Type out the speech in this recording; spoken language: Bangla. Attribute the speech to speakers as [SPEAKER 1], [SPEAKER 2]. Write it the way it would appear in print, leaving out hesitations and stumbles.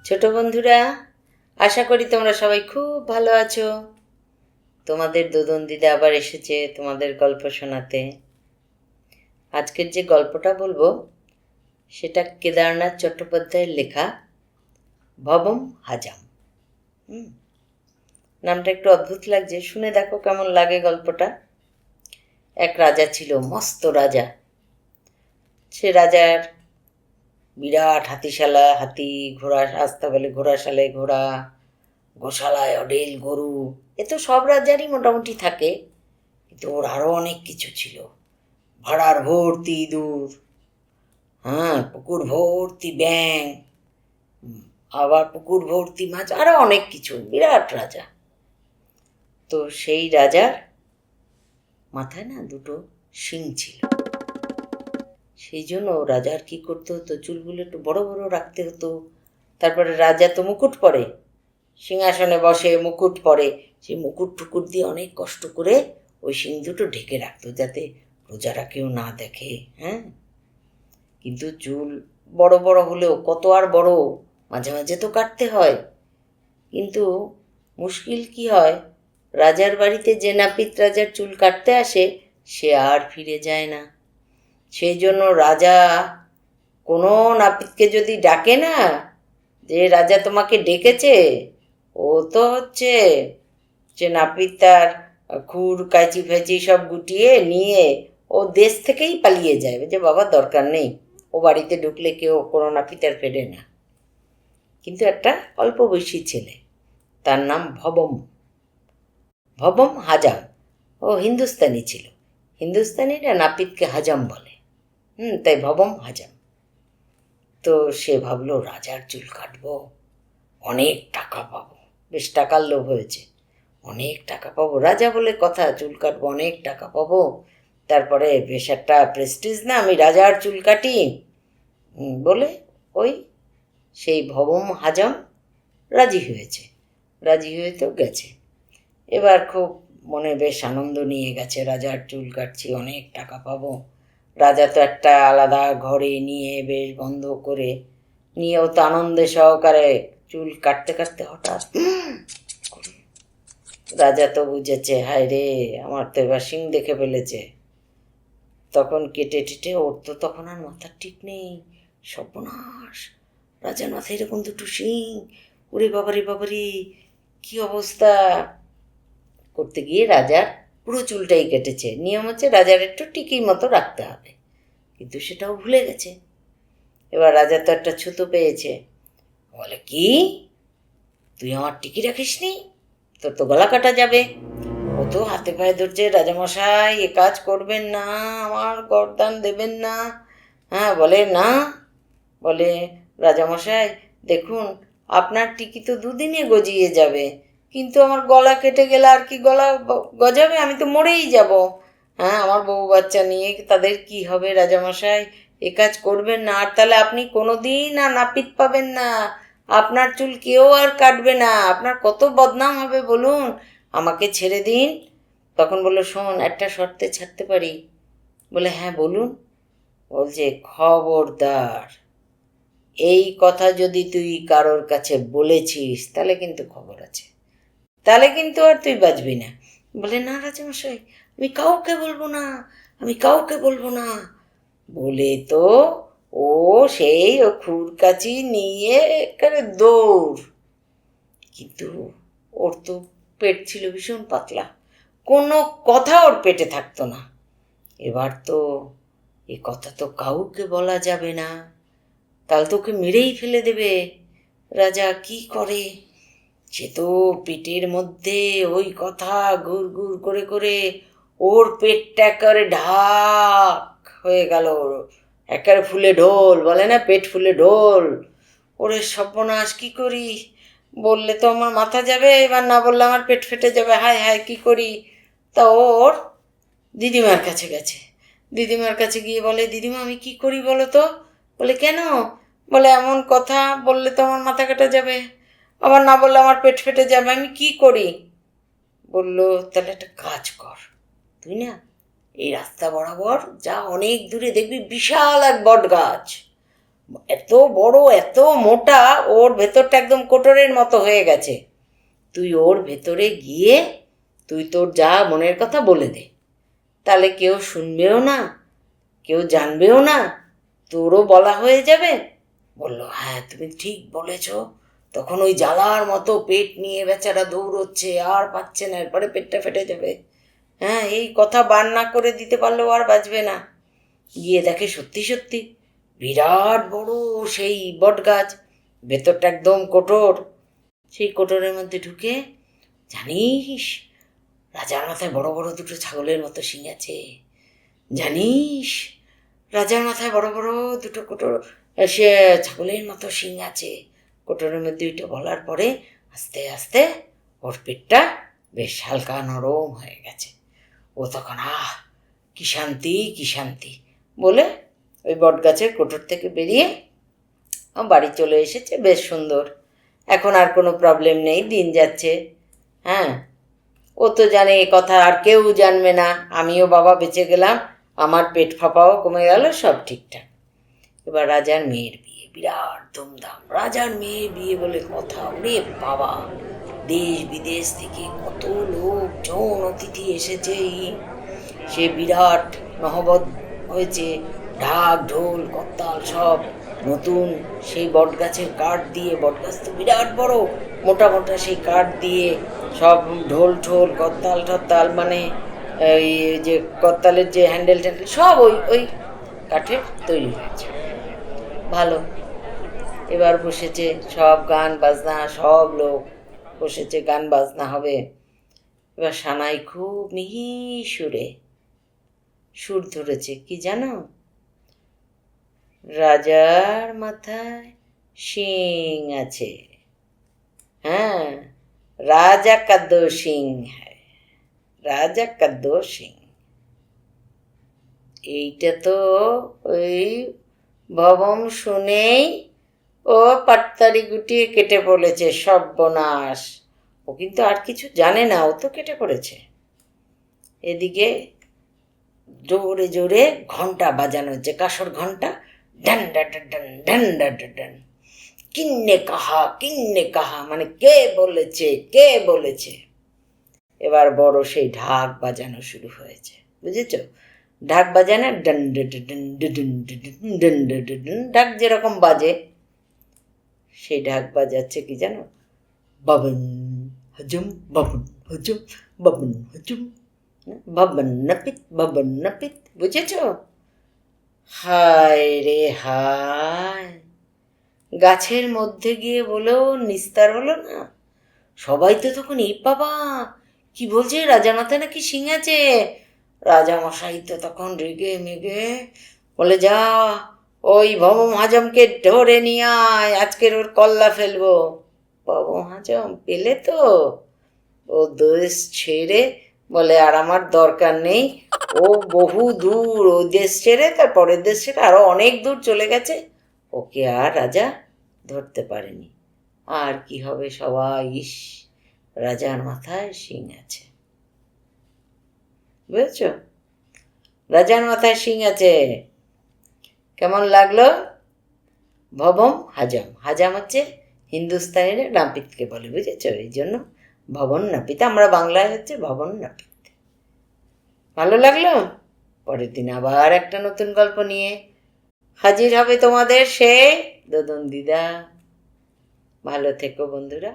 [SPEAKER 1] ছোট বন্ধুরা, আশা করি তোমরা সবাই খুব ভালো আছো। তোমাদের দুদন দিদা আবার এসেছে তোমাদের গল্প শোনাতে। আজকের যে গল্পটা বলবো সেটা কেদারনাথ চট্টোপাধ্যায়ের লেখা ভবম হাজাম। নামটা একটু অদ্ভুত লাগছে, শুনে দেখো কেমন লাগে গল্পটা। এক রাজা ছিল, মস্ত রাজা। সে রাজার বিরাট হাতিশালা, হাতি, ঘোড়া, রাস্তা বলে ঘোড়াশালায় ঘোড়া, গোশালায় অডেল গরু, এ তো সব রাজারই মোটামুটি থাকে। কিন্তু ওর আরও অনেক কিছু ছিল। ভাড়ার ভর্তি ইঁদুর, পুকুর ভর্তি ব্যাঙ, আবার পুকুর ভর্তি মাছ, আরও অনেক কিছু। বিরাট রাজা। তো সেই রাজার মাথায় না দুটো শিং ছিল। সেই জন্য রাজার কি করতে হতো, চুলগুলো একটু বড় বড় রাখতে হতো। তারপরে রাজা তো মুকুট পরে, সিংহাসনে বসে মুকুট পরে, সেই মুকুট টুকুট দিয়ে অনেক কষ্ট করে ওই শিং দুটো ঢেকে রাখতো, যাতে প্রজারা কেউ না দেখে। কিন্তু চুল বড় বড় হলেও কত আর বড়, মাঝে মাঝে তো কাটতে হয়। কিন্তু মুশকিল কি হয়, রাজার বাড়িতে যে নাপিত রাজার চুল কাটতে আসে সে আর ফিরে যায় না। সেই জন্য রাজা কোনো নাপিতকে যদি ডাকে না, যে রাজা তোমাকে ডেকেছে, ও তো হচ্ছে যে নাপিত তার খুর কাঁচি ফেঁচি সব গুটিয়ে নিয়ে ও দেশ থেকেই পালিয়ে যায়, যে বাবা দরকার নেই, ও বাড়িতে ঢুকলে কেউ কোনো নাপিত আর ফেরে না। কিন্তু একটা অল্প বয়সী ছেলে, তার নাম ভবম হাজাম। ও হিন্দুস্তানি ছিল। হিন্দুস্তানিরা নাপিতকে হাজাম বলে, তাই ভবম হাজাম। তো সে ভাবলো রাজার চুল কাটবো, অনেক টাকা পাবো, বেশ টাকার লোভ হয়েছে। অনেক টাকা পাবো, রাজা বলে কথা, চুল কাটবো, অনেক টাকা পাবো, তারপরে বেশ একটা প্রেস্টিজ না, আমি রাজার চুল কাটি বলে ওই সেই ভবম হাজাম রাজি হয়েছে। রাজি হয়ে তো গেছে। এবার খুব মনে বেশ আনন্দ নিয়ে গেছে, রাজার চুল কাটছি, অনেক টাকা পাবো। রাজা তো একটা আলাদা ঘরে নিয়ে বেশ বন্ধ করে নিয়েও তো আনন্দে সহকারে চুল কাটতে কাটতে হঠাৎ রাজা তো বুঝেছে, হায় রে, আমার তো এবার শিং দেখে ফেলেছে। তখন কেটে টেটে ওর তো তখন আর মাথার ঠিক নেই, সর্বনাশ, রাজার মাথায় এরকম দুটো শিং, ওরে বাবারে বাবারে, কি অবস্থা। করতে গিয়ে রাজার পুরো চুলটাই কেটেছে। নিয়ম হচ্ছে রাজার একটু টিকির মতো রাখতে হবে, কিন্তু সেটাও ভুলে গেছে। এবার রাজা তো একটা ছুতো পেয়েছে, বলে কি, তুই আমার টিকি রাখিস নি, তোর তো গলা কাটা যাবে। ও তো হাতে পায়ে ধরছে, রাজামশাই এ কাজ করবেন না, আমার গরদান দেবেন না। বলে না, বলে রাজামশাই দেখুন, আপনার টিকি তো দুদিনে গজিয়ে যাবে, কিন্তু আমার গলা কেটে গেলে আর কি গলা গজাবে, আমি তো মরেই যাব। আমার বউ বাচ্চা নিয়ে তাদের কি হবে, রাজামশাই এ কাজ করবেন না, আর তাহলে আপনি কোনো দিন আর নাপিত পাবেন না, আপনার চুল কেউ আর কাটবে না, আপনার কত বদনাম হবে বলুন, আমাকে ছেড়ে দিন। তখন বললো, শোন, একটা শর্তে ছাড়তে পারি। বলে, হ্যাঁ বলুন। বলছে, খবরদার, এই কথা যদি তুই কারোর কাছে বলেছিস তাহলে কিন্তু খবর আছে, তাহলে কিন্তু আর তুই বাঁচবি না। বলে, না রাজামশাই, আমি কাউকে বলবো না, আমি কাউকে বলবো না। বলে তো ও সেই ও খুরকাচি নিয়ে একেবারে দৌড়। কিন্তু ওর তো পেট ছিল ভীষণ পাতলা, কোনো কথা ওর পেটে থাকতো না। এবার তো এ কথা তো কাউকে বলা যাবে না, তাহলে তো ওকে মেরেই ফেলে দেবে। রাজা কি করে, সে তো পেটের মধ্যে ওই কথা ঘুর ঘুর করে করে ওর পেটটা একেবারে ঢাক হয়ে গেল, একেবারে ফুলে ঢোল, বলে না পেট ফুলে ঢোল। ওরে সর্বনাশ, কি করি, বললে তো আমার মাথা যাবে, এবার না বললে আমার পেট ফেটে যাবে, হায় হায় কি করি। তা ওর দিদিমার কাছে গেছে। দিদিমার কাছে গিয়ে বলে, দিদিমা আমি কি করি বলো তো। বলে, কেন। বলে, এমন কথা বললে তো আমার মাথা কাটা যাবে, আবার না বললে আমার পেট ফেটে যাবে, আমি কি করি। বলল, তাহলে একটা কাজ কর, তুই না এই রাস্তা বরাবর যা, অনেক দূরে দেখবি বিশাল এক বট গাছ, এত বড় এত মোটা, ওর ভেতরটা একদম কোটরের মতো হয়ে গেছে। তুই ওর ভেতরে গিয়ে তুই তোর যা মনের কথা বলে দে, তাহলে কেউ শুনবেও না, কেউ জানবেও না, তোরও বলা হয়ে যাবে। বলল, হ্যাঁ তুমি ঠিক বলেছ। তখন ওই জ্বালার মতো পেট নিয়ে বেচারা দৌড়চ্ছে, আর পাচ্ছে না, এরপরে পেটটা ফেটে যাবে। হ্যাঁ, এই কথা বার না করে দিতে পারলেও আর বাঁচবে না। গিয়ে দেখে সত্যি সত্যি বিরাট বড় সেই বট গাছ, ভেতরটা একদম কোটর। সেই কোটরের মধ্যে ঢুকে, জানিস রাজার মাথায় বড় বড় দুটো ছাগলের মতো শিং আছে। জানিস রাজার মাথায় বড় বড় দুটো কোটর সে ছাগলের মতো শিং আছে। কোটরের মধ্যে ওইটা বলার পরে আস্তে আস্তে ওর পেটটা বেশ হালকা নরম হয়ে গেছে। ও তখন কি শান্তি কি শান্তি বলে ওই বট গাছের কোটর থেকে বেরিয়ে বাড়ি চলে এসেছে। বেশ সুন্দর, এখন আর কোনো প্রবলেম নেই, দিন যাচ্ছে। হ্যাঁ, ও তো জানে এ কথা আর কেউ জানবে না, আমিও বাবা বেঁচে গেলাম, আমার পেট ফাঁপাও কমে গেল, সব ঠিকঠাক। এবার রাজার মেয়ের বিয়ে, বিরাট ধুমধাম। রাজার মেয়ের বিয়ে বলে কথা, ওরে বাবা, দেশ বিদেশ থেকে কত লোকজন অতিথি এসেছে। সে বিরাট নহবত হয়েছে, ঢাক ঢোল করতাল সব নতুন। সেই বট গাছের কাঠ দিয়ে, বট গাছ তো বিরাট বড়, মোটা মোটা সেই কাঠ দিয়ে সব ঢোল ঢোল করতাল টরতাল, মানে এই যে করতালের যে হ্যান্ডেল ট্যান্ডেল সব ওই ওই কাঠের তৈরি হয়েছে। ভালো, এবার বসেছে সব গান বাজনা, সব লোক বসেছে, গান বাজনা হবে। এবার সানাই খুব মিহি সুরে সুর ধরেছে, কি জানো? রাজার মাথায় শিং আছে, হ্যাঁ, রাজা কা দো শিং হ্যায়, রাজা কা দো শিং। এইটা তো ওই ভবম শুনেই ও পাটতাড়ি গুটিয়ে কেটে পড়েছে, সর্বনাশ। ও কিন্তু আর কিছু জানে না, ও তো কেটে পড়েছে। এদিকে জোরে জোরে ঘন্টা বাজানো হচ্ছে, কাসর ঘন্টা, ডান ডান ডান ডান ডান ডান। কিন্নে কাহা মানে কে বলেছে, কে বলেছে। এবার বড় সেই ঢাক বাজানো শুরু হয়েছে, বুঝেছ? ঢাক বাজানো, ডান ডান ডান ডান ডান, ঢাক যেরকম বাজে সেই ঢাক বাজাচ্ছে কি জানো? বাবন হজুম বাবন হজুম বাবন হজুম বাবন নাপিত, বুঝেছ? হায় রে হায়, গাছের মধ্যে গিয়ে বলেও নিস্তার হলো না। সবাই তো তখন, এই বাবা কি বলছে, রাজার মাথায় নাকি শিং আছে। রাজামশাই তো তখন রেগে মেগে বলে, যা ওই ভবম হাজমকে ধরে নিয়ে আয়, আজকের ওর কল্লা ফেলবো। ভবম হাজম পেলে তো ও দেশ ছেড়ে বলে, আর আমার দরকার নেই। ও বহু দূর, ও দেশ ছেড়ে তার পরের দেশ ছেড়ে আরো অনেক দূর চলে গেছে, ওকে আর রাজা ধরতে পারেনি। আর কি হবে, সবাই ইস রাজার মাথায় শিং আছে, বুঝেছ? রাজার মাথায় শিং আছে। কেমন লাগলো? ভবম হাজম, হাজাম হচ্ছে হিন্দুস্তানিরা নাপিতকে বলে, বুঝেছ? এই জন্য ভবন নাপিত, আমরা বাংলায় হচ্ছে ভবন নাপিত। ভালো লাগলো? পরের দিন আবার একটা নতুন গল্প নিয়ে হাজির হবে তোমাদের সে দোদন দিদা। ভালো থেকো বন্ধুরা।